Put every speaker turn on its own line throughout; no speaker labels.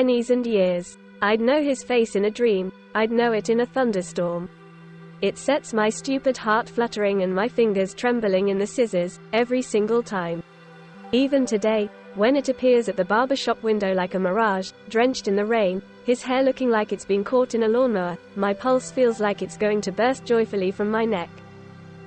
Pennies and years. I'd know his face in a dream, I'd know it in a thunderstorm. It sets my stupid heart fluttering and my fingers trembling in the scissors, every single time. Even today, when it appears at the barbershop window like a mirage, drenched in the rain, his hair looking like it's been caught in a lawnmower, my pulse feels like it's going to burst joyfully from my neck.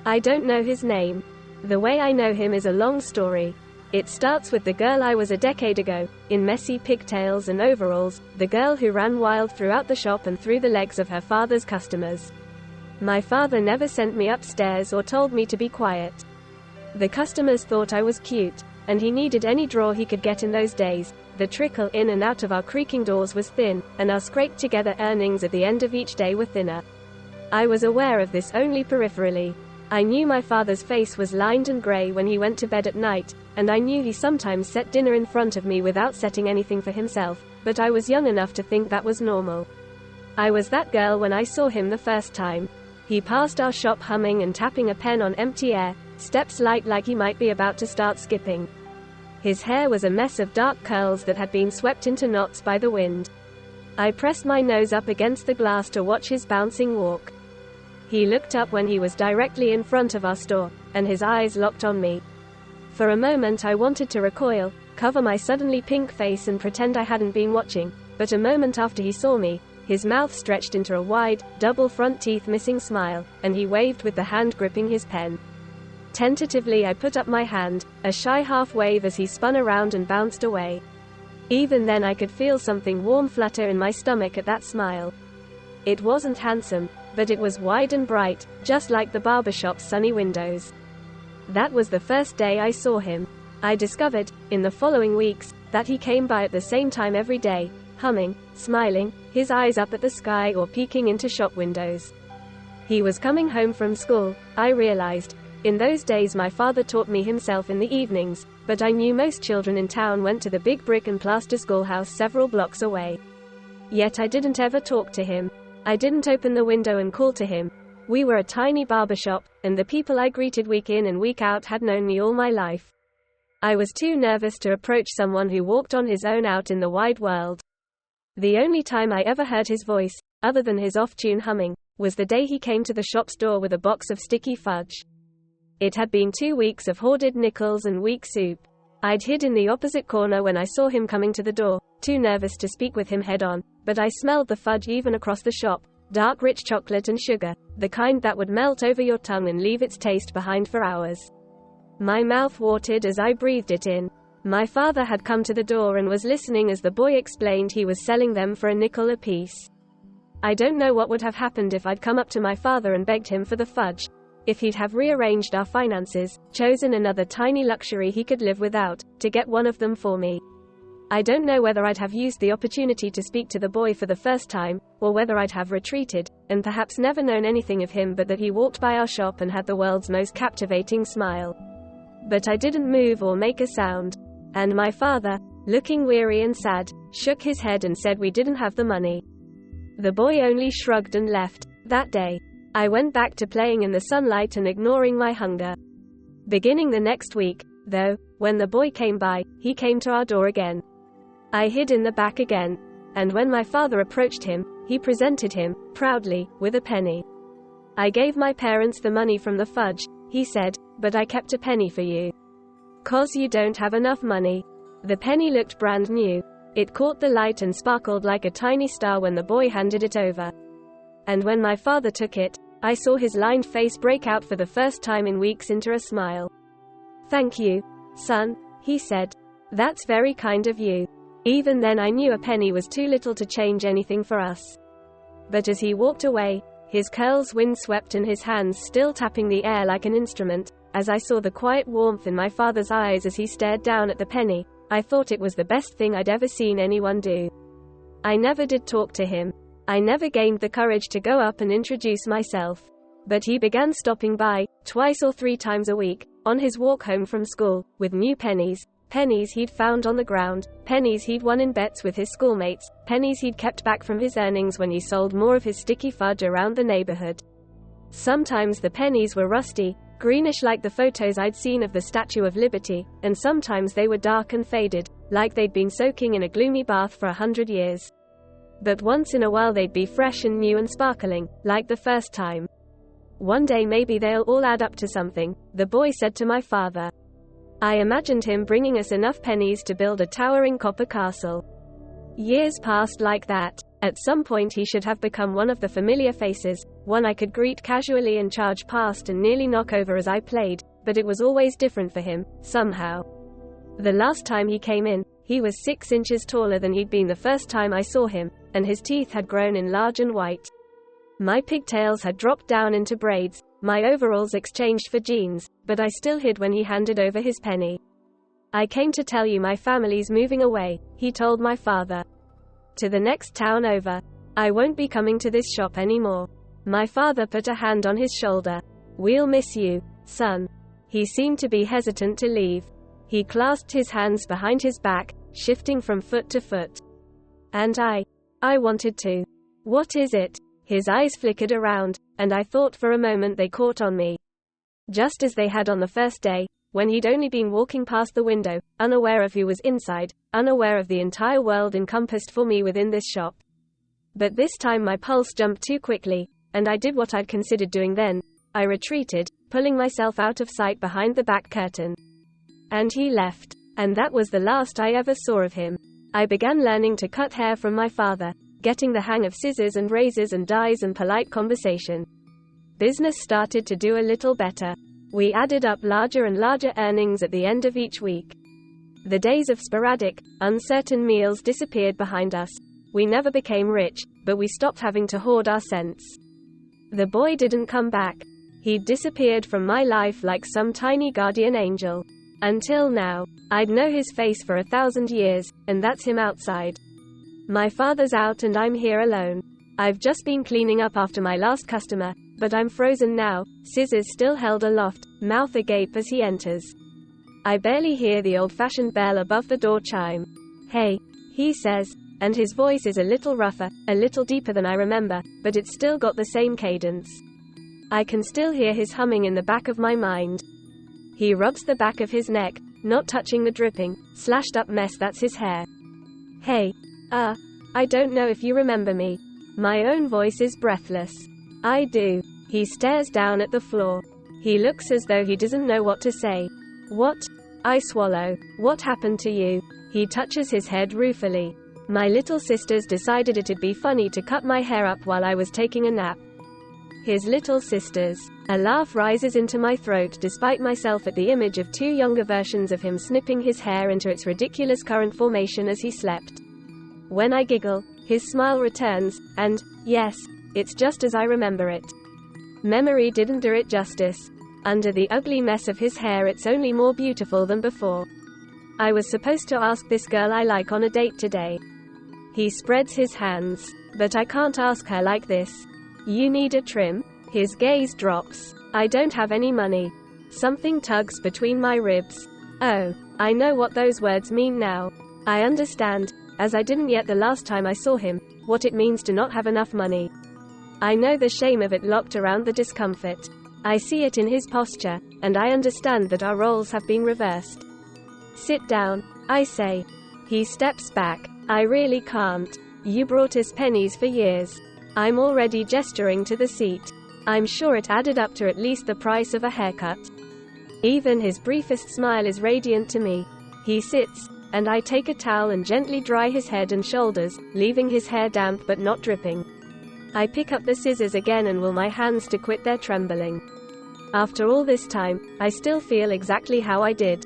I don't know his name. The way I know him is a long story. It starts with the girl I was a decade ago, in messy pigtails and overalls, the girl who ran wild throughout the shop and through the legs of her father's customers. My father never sent me upstairs or told me to be quiet. The customers thought I was cute, and he needed any draw he could get in those days. The trickle in and out of our creaking doors was thin, and our scraped together earnings at the end of each day were thinner. I was aware of this only peripherally. I knew my father's face was lined and grey when he went to bed at night, and I knew he sometimes set dinner in front of me without setting anything for himself, but I was young enough to think that was normal. I was that girl when I saw him the first time. He passed our shop humming and tapping a pen on empty air, steps light like he might be about to start skipping. His hair was a mess of dark curls that had been swept into knots by the wind. I pressed my nose up against the glass to watch his bouncing walk. He looked up when he was directly in front of our store, and his eyes locked on me. For a moment I wanted to recoil, cover my suddenly pink face and pretend I hadn't been watching, but a moment after he saw me, his mouth stretched into a wide, double front teeth missing smile, and he waved with the hand gripping his pen. Tentatively I put up my hand, a shy half wave as he spun around and bounced away. Even then I could feel something warm flutter in my stomach at that smile. It wasn't handsome, but it was wide and bright, just like the barbershop's sunny windows. That was the first day I saw him. I discovered, in the following weeks, that he came by at the same time every day, humming, smiling, his eyes up at the sky or peeking into shop windows. He was coming home from school, I realized. In those days my father taught me himself in the evenings, but I knew most children in town went to the big brick and plaster schoolhouse several blocks away. Yet I didn't ever talk to him. I didn't open the window and call to him. We were a tiny barbershop, and the people I greeted week in and week out had known me all my life. I was too nervous to approach someone who walked on his own out in the wide world. The only time I ever heard his voice, other than his off-tune humming, was the day he came to the shop's door with a box of sticky fudge. It had been 2 weeks of hoarded nickels and weak soup. I'd hid in the opposite corner when I saw him coming to the door, too nervous to speak with him head-on, but I smelled the fudge even across the shop, dark rich chocolate and sugar, the kind that would melt over your tongue and leave its taste behind for hours. My mouth watered as I breathed it in. My father had come to the door and was listening as the boy explained he was selling them for a nickel apiece. I don't know what would have happened if I'd come up to my father and begged him for the fudge. If he'd have rearranged our finances, chosen another tiny luxury he could live without, to get one of them for me. I don't know whether I'd have used the opportunity to speak to the boy for the first time, or whether I'd have retreated, and perhaps never known anything of him but that he walked by our shop and had the world's most captivating smile. But I didn't move or make a sound. And my father, looking weary and sad, shook his head and said we didn't have the money. The boy only shrugged and left. That day, I went back to playing in the sunlight and ignoring my hunger. Beginning the next week, though, when the boy came by, he came to our door again. I hid in the back again, and when my father approached him, he presented him, proudly, with a penny. I gave my parents the money from the fudge, he said, but I kept a penny for you. 'Cause you don't have enough money. The penny looked brand new. It caught the light and sparkled like a tiny star when the boy handed it over. And when my father took it, I saw his lined face break out for the first time in weeks into a smile. "Thank you, son," he said. "That's very kind of you." Even then I knew a penny was too little to change anything for us. But as he walked away, his curls windswept and his hands still tapping the air like an instrument, as I saw the quiet warmth in my father's eyes as he stared down at the penny, I thought it was the best thing I'd ever seen anyone do. I never did talk to him. I never gained the courage to go up and introduce myself. But he began stopping by, 2 or 3 times a week, on his walk home from school, with new pennies. Pennies he'd found on the ground, pennies he'd won in bets with his schoolmates, pennies he'd kept back from his earnings when he sold more of his sticky fudge around the neighborhood. Sometimes the pennies were rusty, greenish like the photos I'd seen of the Statue of Liberty, and sometimes they were dark and faded, like they'd been soaking in a gloomy bath for 100 years. But once in a while they'd be fresh and new and sparkling, like the first time. One day maybe they'll all add up to something, the boy said to my father. I imagined him bringing us enough pennies to build a towering copper castle. Years passed like that. At some point he should have become one of the familiar faces, one I could greet casually and charge past and nearly knock over as I played, but it was always different for him, somehow. The last time he came in, he was 6 inches taller than he'd been the first time I saw him, and his teeth had grown in large and white. My pigtails had dropped down into braids, my overalls exchanged for jeans, but I still hid when he handed over his penny. I came to tell you my family's moving away, he told my father. To the next town over. I won't be coming to this shop anymore. My father put a hand on his shoulder. We'll miss you, son. He seemed to be hesitant to leave. He clasped his hands behind his back, shifting from foot to foot. And I wanted to. What is it? His eyes flickered around, and I thought for a moment they caught on me. Just as they had on the first day, when he'd only been walking past the window, unaware of who was inside, unaware of the entire world encompassed for me within this shop. But this time my pulse jumped too quickly, and I did what I'd considered doing then. I retreated, pulling myself out of sight behind the back curtain. And he left. And that was the last I ever saw of him. I began learning to cut hair from my father, getting the hang of scissors and razors and dyes and polite conversation. Business started to do a little better. We added up larger and larger earnings at the end of each week. The days of sporadic, uncertain meals disappeared behind us. We never became rich, but we stopped having to hoard our cents. The boy didn't come back. He'd disappeared from my life like some tiny guardian angel. Until now. I'd know his face for 1,000 years, and that's him outside. My father's out and I'm here alone. I've just been cleaning up after my last customer, but I'm frozen now, scissors still held aloft, mouth agape as he enters. I barely hear the old-fashioned bell above the door chime. Hey, he says, and his voice is a little rougher, a little deeper than I remember, but it's still got the same cadence. I can still hear his humming in the back of my mind. He rubs the back of his neck, not touching the dripping, slashed up mess that's his hair. Hey, I don't know if you remember me. My own voice is breathless. I do. He stares down at the floor. He looks as though he doesn't know what to say. What? I swallow. What happened to you? He touches his head ruefully. My little sisters decided it'd be funny to cut my hair up while I was taking a nap. His little sisters. A laugh rises into my throat despite myself at the image of 2 younger versions of him snipping his hair into its ridiculous current formation as he slept. When I giggle, his smile returns, and, yes, it's just as I remember it. Memory didn't do it justice. Under the ugly mess of his hair it's only more beautiful than before. I was supposed to ask this girl I like on a date today. He spreads his hands. But I can't ask her like this. You need a trim? His gaze drops. I don't have any money. Something tugs between my ribs. Oh, I know what those words mean now. I understand, as I didn't yet the last time I saw him, what it means to not have enough money. I know the shame of it locked around the discomfort. I see it in his posture, and I understand that our roles have been reversed. Sit down, I say. He steps back. I really can't. You brought us pennies for years. I'm already gesturing to the seat. I'm sure it added up to at least the price of a haircut. Even his briefest smile is radiant to me. He sits, and I take a towel and gently dry his head and shoulders, leaving his hair damp but not dripping. I pick up the scissors again and will my hands to quit their trembling. After all this time, I still feel exactly how I did.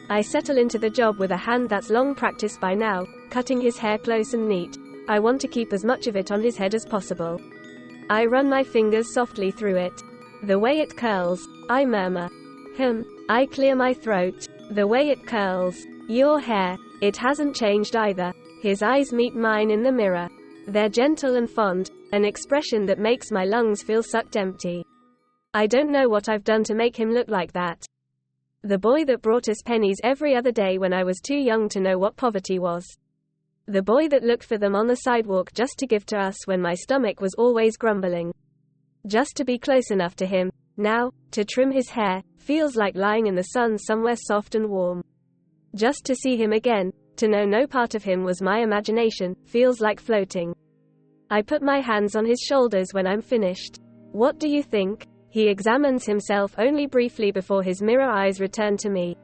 I settle into the job with a hand that's long practiced by now, cutting his hair close and neat. I want to keep as much of it on his head as possible. I run my fingers softly through it. The way it curls, I murmur. I clear my throat. The way it curls. Your hair, it hasn't changed either. His eyes meet mine in the mirror. They're gentle and fond, an expression that makes my lungs feel sucked empty. I don't know what I've done to make him look like that. The boy that brought us pennies every other day when I was too young to know what poverty was. The boy that looked for them on the sidewalk just to give to us when my stomach was always grumbling. Just to be close enough to him, now, to trim his hair, feels like lying in the sun somewhere soft and warm. Just to see him again, To know no part of him was my imagination, feels like floating. I put my hands on his shoulders when I'm finished. What do you think? He examines himself only briefly before his mirror eyes return to me.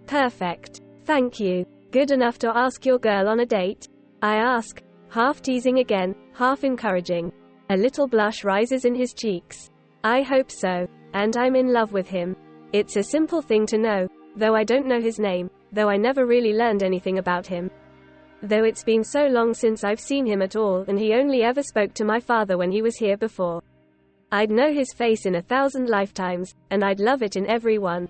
Perfect. Thank you. Good enough to ask your girl on a date? I ask, half teasing again, half encouraging. A little blush rises in his cheeks. I hope so. And I'm in love with him. It's a simple thing to know, though I don't know his name, though I never really learned anything about him. Though it's been so long since I've seen him at all, and he only ever spoke to my father when he was here before. I'd know his face in 1,000 lifetimes, and I'd love it in every one.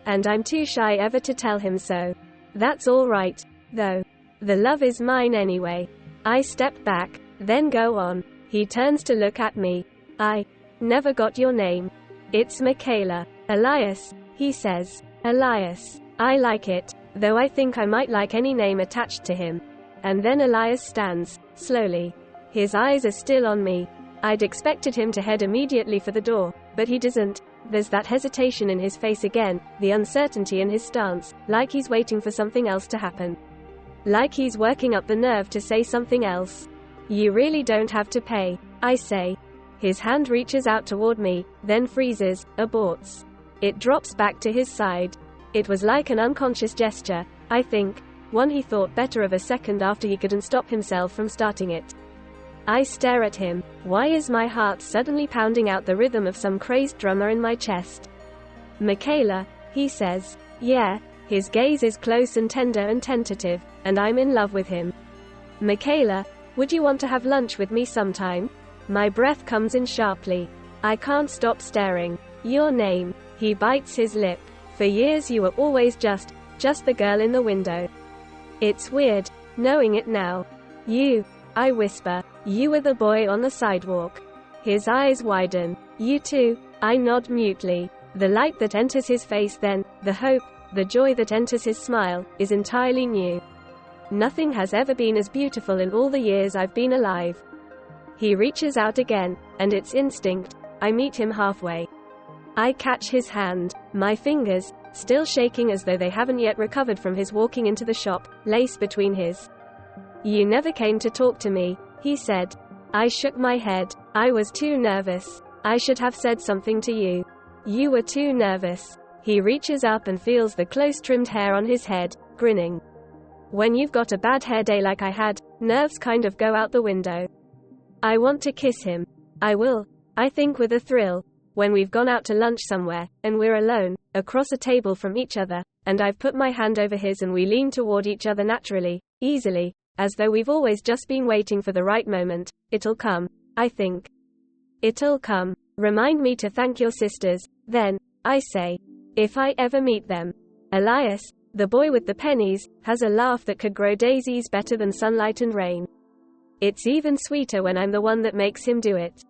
And I'm too shy ever to tell him so. That's all right, though. The love is mine anyway. I step back, then go on. He turns to look at me. I never got your name. It's Michaela. Elias, he says. Elias. I like it, though I think I might like any name attached to him. And then Elias stands, slowly. His eyes are still on me. I'd expected him to head immediately for the door, but he doesn't. There's that hesitation in his face again, the uncertainty in his stance, like he's waiting for something else to happen. Like he's working up the nerve to say something else. You really don't have to pay, I say. His hand reaches out toward me, then freezes, aborts. It drops back to his side. It was like an unconscious gesture, I think, one he thought better of a second after he couldn't stop himself from starting it. I stare at him. Why is my heart suddenly pounding out the rhythm of some crazed drummer in my chest? Michaela, he says. Yeah, his gaze is close and tender and tentative, and I'm in love with him. Michaela, would you want to have lunch with me sometime? My breath comes in sharply. I can't stop staring. Your name. He bites his lip. For years you were always just the girl in the window. It's weird, knowing it now. You, I whisper, you were the boy on the sidewalk. His eyes widen. You too, I nod mutely. The light that enters his face then, the hope, the joy that enters his smile, is entirely new. Nothing has ever been as beautiful in all the years I've been alive. He reaches out again, and it's instinct. I meet him halfway. I catch his hand. My fingers, still shaking as though they haven't yet recovered from his walking into the shop, lace between his. You never came to talk to me, he said. I shook my head. I was too nervous. I should have said something to you. You were too nervous. He reaches up and feels the close-trimmed hair on his head, grinning. When you've got a bad hair day like I had, nerves kind of go out the window. I want to kiss him. I will, I think, with a thrill, when we've gone out to lunch somewhere, and we're alone, across a table from each other, and I've put my hand over his and we lean toward each other naturally, easily, as though we've always just been waiting for the right moment. It'll come, I think. It'll come. Remind me to thank your sisters, then, I say. If I ever meet them. Elias, the boy with the pennies, has a laugh that could grow daisies better than sunlight and rain. It's even sweeter when I'm the one that makes him do it.